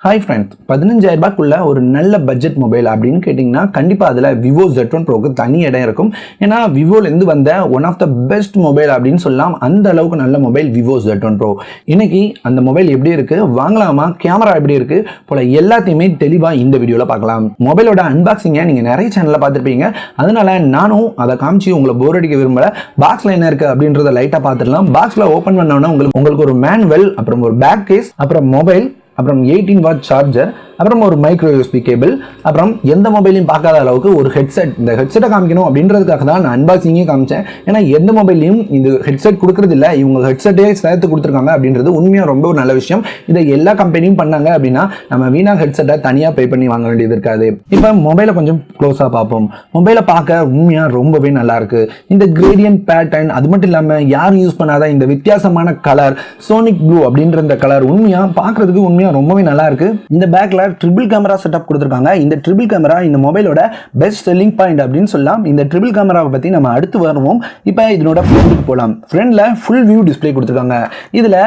Hi friends, 15,000 ரூபாய்க்குள்ள ஒரு நல்ல budget mobile அப்படின்னு கேட்டிங்கன்னா கண்டிப்பாக அதில் விவோ Z1 ப்ரோக்கு தனி இடம் இருக்கும். ஏன்னா விவோலேருந்து வந்த one of the best mobile அப்படின்னு சொல்லலாம். அந்த அளவுக்கு நல்ல மொபைல் விவோ Z1 ப்ரோ. இன்னைக்கு அந்த மொபைல் எப்படி இருக்குது, வாங்கலாமா, கேமரா எப்படி இருக்குது போல எல்லாத்தையுமே தெளிவாக இந்த வீடியோவில் பார்க்கலாம். மொபைலோட அன்பாக்சிங்கை நீங்கள் நிறைய சேனலில் பார்த்துருப்பீங்க. அதனால நானும் அதை காமிச்சு உங்களை போர் அடிக்க விரும்பல. பாக்ஸில் என்ன இருக்குது அப்படின்றத லைட்டாக பார்த்துடலாம். பாக்ஸில் ஓப்பன் பண்ணோன்னா உங்களுக்கு ஒரு மேனுவல், அப்புறம் ஒரு பேக் கேஸ், அப்புறம் மொபைல், அப்புறம் 18 வாட் சார்ஜர், அப்புறம் ஒரு மைக்ரோ யூஎஸ்பி கேபிள், அப்புறம் எந்த மொபைலையும் பார்க்காத அளவுக்கு ஒரு ஹெட்செட். இந்த ஹெட்செட்டை காமிக்கணும் அப்படின்றதுக்காக தான் நான் அன்பாக்சிங்கே காமிச்சேன். ஏன்னா எந்த மொபைலையும் இந்த ஹெட்செட் கொடுக்கறது இல்லை, இவங்க ஹெட்செட்டே சேர்த்து கொடுத்துருக்காங்க அப்படின்றது உண்மையாக ரொம்ப ஒரு நல்ல விஷயம். இதை எல்லா கம்பெனியும் பண்ணாங்க அப்படின்னா நம்ம வீணா ஹெட்செட்டை தனியாக பே பண்ணி வாங்க வேண்டியது இருக்காது. இப்போ மொபைலை கொஞ்சம் க்ளோஸாக பார்ப்போம். மொபைலை பார்க்க உண்மையாக ரொம்பவே நல்லா இருக்கு. இந்த கிரேடியன்ட் பேட்டர்ன், அது மட்டும் இல்லாமல் யாரும் யூஸ் பண்ணாத இந்த வித்தியாசமான கலர் சோனிக் ப்ளூ அப்படின்ற இந்த கலர் உண்மையாக பார்க்கறதுக்கு உண்மையாக ரொம்பவே நல்லா இருக்கு. இந்த பேக்ல ட்ரிபிள் கேமரா செட்டப் கொடுத்திருக்காங்க. இந்த ட்ரிபிள் கேமரா இந்த மொபைலோட பெஸ்ட் செல்லிங் பாயிண்ட் அப்படின்னு சொல்லலாம். இந்த ட்ரிபிள் கேமராவை பத்தி நம்ம அடுத்து வருவோம். இப்போ இதனோட ஃப்ரண்ட்க்கு போலாம். ஃப்ரண்ட்ல ஃபுல் வியூ டிஸ்ப்ளே கொடுத்திருக்காங்க. இதுல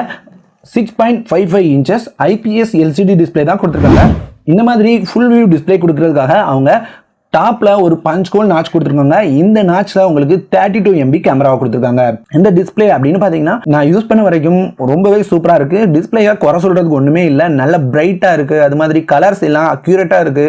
6.55 இன்ச்சஸ் IPS LCD டிஸ்ப்ளே தான் கொடுத்திருக்காங்க. இந்த மாதிரி ஃபுல் வியூ டிஸ்ப்ளே கொடுக்கறதுக்காக அவங்க டாப்ல ஒரு பஞ்ச் ஹோல் நாட்ச் கொடுத்துருக்காங்க. இந்த நாட்ச்ல உங்களுக்கு 32 MB கேமரா கொடுத்துருக்காங்க. இந்த டிஸ்பிளே அப்படின்னு பாத்தீங்கன்னா நான் யூஸ் பண்ண வரைக்கும் ரொம்பவே சூப்பரா இருக்கு. டிஸ்பிளேயா குறை சொல்றதுக்கு ஒண்ணுமே இல்லை. நல்ல பிரைட்டா இருக்கு. அது மாதிரி கலர்ஸ் எல்லாம் அக்யூரேட்டா இருக்கு.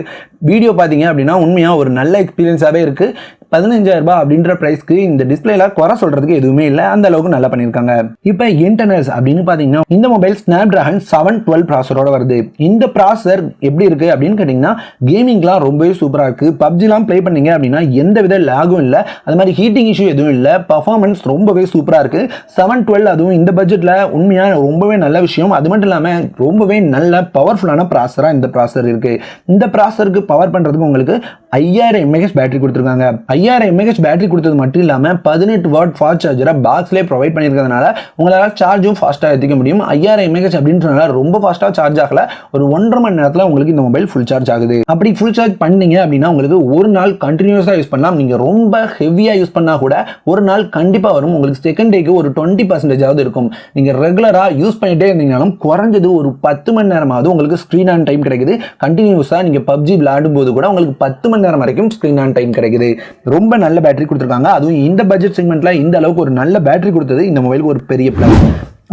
வீடியோ பார்த்தீங்க அப்படின்னா உண்மையாக ஒரு நல்ல எக்ஸ்பீரியன்ஸாகவே இருக்குது. 15,000 ரூபாய் அப்படின்ற ப்ரைஸ்க்கு இந்த டிஸ்பிளேல குறை சொல்றதுக்கு எதுவுமே இல்லை. அந்த அளவுக்கு நல்லா பண்ணியிருக்காங்க. இப்போ இன்டர்னல்ஸ் அப்படின்னு பார்த்தீங்கன்னா இந்த மொபைல் ஸ்னாப்டிராகன் 712 ப்ராசரோட வருது. இந்த ப்ராசர் எப்படி இருக்கு அப்படின்னு கேட்டிங்கன்னா கேமிங்லாம் ரொம்பவே சூப்பராக இருக்கு. பப்ஜிலாம் ப்ளே பண்ணீங்க அப்படின்னா எந்த வித லேகும் இல்லை. அது மாதிரி ஹீட்டிங் இஷ்யூ எதுவும் இல்லை. பர்ஃபார்மன்ஸ் ரொம்பவே சூப்பராக இருக்கு. 712 அதுவும் இந்த பட்ஜெட்டில் உண்மையாக ரொம்பவே நல்ல விஷயம். அது மட்டும் இல்லாமல் ரொம்பவே நல்ல பவர்ஃபுல்லான ப்ராசராக இந்த ப்ராசர் இருக்கு. இந்த ப்ராசருக்கு பவர் பண்ணுறதுக்கு உங்களுக்கு 5000 mAh பேட்டரி கொடுத்துருக்காங்க. 5000 mAh பேட்டரி கொடுத்தது மட்டும் இல்லாமல் 18 வாட் ஃபாஸ்ட் சார்ஜரை பாக்ஸ்லேயே ப்ரொவைட் பண்ணியிருக்கிறதுனால உங்களால் சார்ஜும் ஃபாஸ்ட்டாக ஏற்றிக்க முடியும். 5000 mAh அப்படின்றதுனால ரொம்ப ஃபாஸ்ட்டாக சார்ஜ் ஆகல. ஒரு 1.5 மணி நேரத்தில் உங்களுக்கு இந்த மொபைல் ஃபுல் சார்ஜ் ஆகுது. அப்படி ஃபுல் சார்ஜ் பண்ணீங்க அப்படின்னா உங்களுக்கு ஒரு நாள் கண்டினியூஸாக யூஸ் பண்ணலாம். நீங்கள் ரொம்ப ஹெவியாக யூஸ் பண்ணால் கூட ஒரு நாள் கண்டிப்பாக வரும். உங்களுக்கு செகண்ட் டேக்கு ஒரு 20% இருக்கும். நீங்கள் ரெகுலராக யூஸ் பண்ணிட்டே இருந்தீங்கனாலும் குறைஞ்சது ஒரு 10 மணி நேரமாவது உங்களுக்கு ஸ்க்ரீன் ஆன் டைம் கிடைக்குது. கண்டினியூஸாக நீங்கள் பப்ஜி விளையாடும் போது கூட உங்களுக்கு 10 மணி நேரம் வரைக்கும் ஸ்கிரீன் ஆன் டைம் கிடைக்குது. ரொம்ப நல்ல பேட்டரி கொடுத்திருக்காங்க. அதுவும் இந்த பட்ஜெட் செக்மெண்ட்ல இந்த அளவுக்கு ஒரு நல்ல பேட்டரி கொடுத்தது இந்த மொபைலுக்கு ஒரு பெரிய பிளஸ்.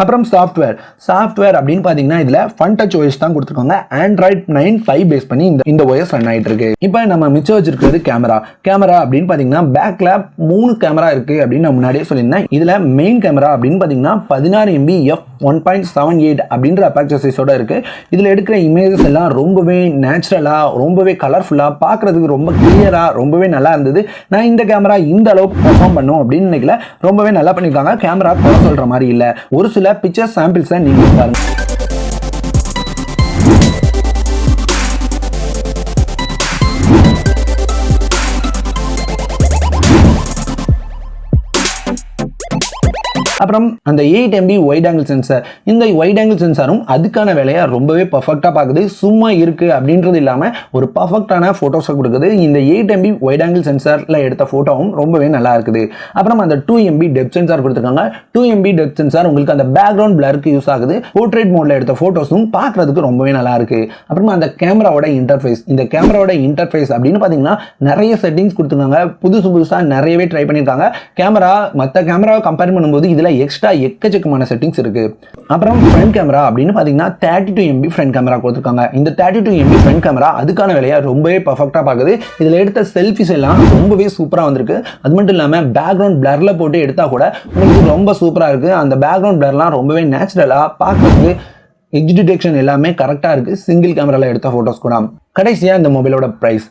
அப்புறம் சாஃப்ட்வேர் அப்படின்னு பாத்தீங்கன்னா இதுல ஃபன் டச் OS தான் கொடுத்துருக்காங்க. Android 9 பேஸ் பண்ணி இந்த OS ரன் ஆயிட்டு இருக்கு. இப்போ நம்ம மிச்சம் வச்சிருக்கிறது கேமரா அப்படின்னு பாத்தீங்கன்னா பேக்ல 3 கேமரா இருக்கு அப்படின்னு நான் முன்னாடியே சொல்லியிருந்தேன். இதுல மெயின் கேமரா அப்படின்னு பாத்தீங்கன்னா 16 MB f1.78 அப்படின்ற அபேச்சர் சைஸோட இருக்கு. இதுல எடுக்கிற இமேஜஸ் எல்லாம் ரொம்பவே நேச்சுரலா, ரொம்பவே கலர்ஃபுல்லா, பார்க்கறதுக்கு ரொம்ப கிளியரா, ரொம்பவே நல்லா இருந்தது. நான் இந்த கேமரா இந்த அளவுக்கு பெர்ஃபார்ம் பண்ணும் அப்படின்னு நினைக்கல. ரொம்பவே நல்லா பண்ணிருக்காங்க. கேமரா குறை சொல்ற மாதிரி இல்ல. ஒரு சில பிக்சர் சாம்பிள்ஸ் நீங்க பாருங்க. அப்புறம் அந்த 8 MB வைட் ஆங்கிள் சென்சார், இந்த வைட் ஆங்கிள் சென்சாரும் அதுக்கான வேலையை ரொம்பவே பர்ஃபெக்டாக பார்க்குது. சும்மா இருக்கு அப்படின்றது இல்லாமல் ஒரு பர்ஃபெக்டான ஃபோட்டோஸை கொடுக்குது. இந்த 8 MB வைட் ஆங்கிள் சென்சாரில் எடுத்த ஃபோட்டோவும் ரொம்பவே நல்லா இருக்குது. அப்புறம் அந்த 2 MB டெப்த் சென்சார் கொடுத்துருக்காங்க. 2 MB டெப்த் சென்சார் உங்களுக்கு அந்த பேக்ரவுண்ட் பிளருக்கு யூஸ் ஆகுது. போர்ட்ரேட் மோட்ல எடுத்த ஃபோட்டோஸும் பார்க்கறதுக்கு ரொம்பவே நல்லா இருக்கு. அப்புறமா அந்த கேமராவோட இன்டர்ஃபேஸ், இந்த கேமராவோட இன்டர்ஃபேஸ் அப்படின்னு பார்த்தீங்கன்னா நிறைய செட்டிங்ஸ் கொடுத்துருக்காங்க. புதுசாக நிறையவே ட்ரை பண்ணியிருக்காங்க. கேமரா மற்ற கேமராவை கம்பேர் பண்ணும்போது இதில் எக்ஸ்ட்ரா எக்கச்சக்கமான செட்டிங்ஸ் இருக்கு. அப்புறம் ஃப்ரண்ட் கேமரா அப்படின்னு பாத்தீங்கன்னா 32 MB ஃப்ரண்ட் கேமரா கொடுத்துருக்காங்க. இந்த 32 MB ஃப்ரண்ட் கேமரா அதுக்கான வேலையை ரொம்பவே பர்ஃபெக்டா பார்க்குது. இதுல எடுத்த செல்ஃபிஸ் எல்லாம் ரொம்பவே சூப்பரா வந்திருக்கு. அது மட்டும் இல்லாம பேக்ரவுண்ட் பிளர்ல போட்டு எடுத்தா கூட உங்களுக்கு ரொம்ப சூப்பரா இருக்கு. அந்த பேக்ரவுண்ட் பிளர்லாம் ரொம்பவே நேச்சுரலா பார்க்கறதுக்கு எட்ஜ் டிடெக்ஷன் எல்லாமே கரெக்டா இருக்கு. சிங்கிள் கேமரால எடுத்த போட்டோஸ் கூட. கடைசியா இந்த மொபைலோட பிரைஸ்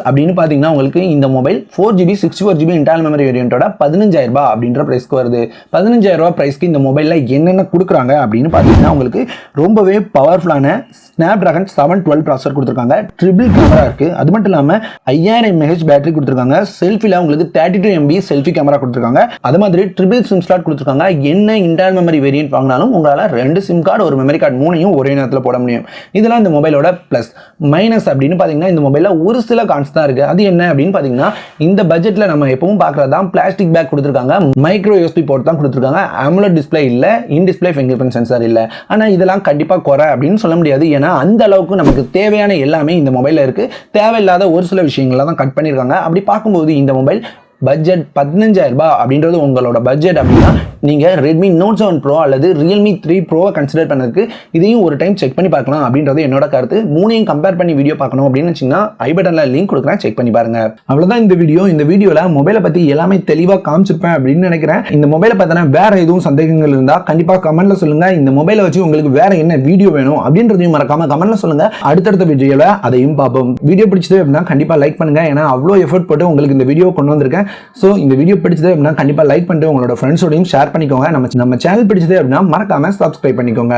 அப்படின்னு பார்த்தீங்கன்னா உங்களுக்கு இந்த mobile 4GB 64GB internal memory வேரியண்டோட 15,000 ரூபாய் அப்படின்ற பிரைஸ்க்கு வருது. 15,000 ரூபாய் பிரைஸ்க்கு இந்த மொபைலில் என்னென்ன கொடுக்குறாங்க அப்படின்னு பார்த்தீங்கன்னா உங்களுக்கு ரொம்பவே பவர்ஃபுல்லான ஸ்னாப்டிராகன் 712 ப்ராசர் கொடுத்துருக்காங்க. ட்ரிபிள் கேமரா இருக்கு. அது மட்டும் இல்லாமல் 5000 mAh பேட்டரி கொடுத்துருக்காங்க. செல்ஃபியில் உங்களுக்கு 32 MB செல்ஃபி கேமரா கொடுத்துருக்காங்க. அது மாதிரி ட்ரிபிள் சிம் ஸ்லாட் கொடுத்துருக்காங்க. என்ன இன்டர்னல் மெமரி வேரியன்ட் வாங்கினாலும் உங்களால் 2 சிம் கார்டு ஒரு மெமரி கார்டு 3ஐயும் ஒரே நேரத்தில் போட முடியும். இதெல்லாம் இந்த மொபைலோட பிளஸ். மைனஸ் அப்படின்னு பார்த்தீங்கன்னா இந்த மொபைலில் ஒரு சில சில கான்ஸ் தான் இருக்கு. அது என்ன அப்படின்னு பாத்தீங்கன்னா, இந்த பட்ஜெட்ல நம்ம எப்பவும் பார்க்கறதா பிளாஸ்டிக் பேக் கொடுத்திருக்காங்க, மைக்ரோ யூஎஸ்பி போர்ட் தான் கொடுத்திருக்காங்க, AMOLED டிஸ்ப்ளே இல்ல, இன் டிஸ்ப்ளே ஃபிங்கர் பிரிண்ட் சென்சார் இல்ல. ஆனா இதெல்லாம் கண்டிப்பா குறை அப்படின்னு சொல்ல முடியாது. ஏன்னா அந்த அளவுக்கு நமக்கு தேவையான எல்லாமே இந்த மொபைல்ல இருக்கு. தேவையில்லாத ஒரு சில விஷயங்களை தான் கட் பண்ணிருக்காங்க. அப்படி பார்க்கும்போது இந்த மொபைல் பட்ஜெட் 15,000 ரூபாய் அப்படின்றது உங்களோட பட்ஜெட் அப்படின்னா நீங்க Redmi Note 7 Pro அல்லது Realme 3 Pro கன்சிடர் பண்ணதுக்கு இதையும் ஒரு டைம் செக் பண்ணி பார்க்கலாம் அப்படின்றது என்னோட கருத்து. மூணையும் கம்பேர் பண்ணி வீடியோ பார்க்கணும் அப்படின்னு வச்சீங்கன்னா ஐ பட்டன்ல லிங்க் கொடுக்குறேன், செக் பண்ணி பாருங்க. அவ்வளவுதான் இந்த வீடியோ. இந்த வீடியோல மொபைலை பத்தி எல்லாமே தெளிவா காமிச்சிருப்பேன் அப்படின்னு நினைக்கிறேன். இந்த மொபைலை பார்த்தா வேற எதுவும் சந்தேகங்கள் இருந்தா கண்டிப்பா கமெண்ட்ல சொல்லுங்க. இந்த மொபைலை வச்சு உங்களுக்கு வேற என்ன வீடியோ வேணும் அப்படின்றதையும் மறக்காம கமெண்ட்ல சொல்லுங்க. அடுத்தடுத்த வீடியோல அதையும் பார்ப்போம். வீடியோ பிடிச்சது அப்படின்னா கண்டிப்பா லைக் பண்ணுங்க. ஏன்னா அவ்வளோ எஃபர்ட் போட்டு உங்களுக்கு இந்த வீடியோ கொண்டு வந்திருக்கேன். ஸோ இந்த வீடியோ பிடிச்சது அப்படின்னா கண்டிப்பா லைக் பண்ணிட்டு உங்களோட ஃப்ரெண்ட்ஸோடையும் ஷேர் பண்ணிக்கோங்க. நம்ம சேனல் பிடிச்சது அப்படின்னா மறக்காம சப்ஸ்கிரைப் பண்ணிக்கோங்க.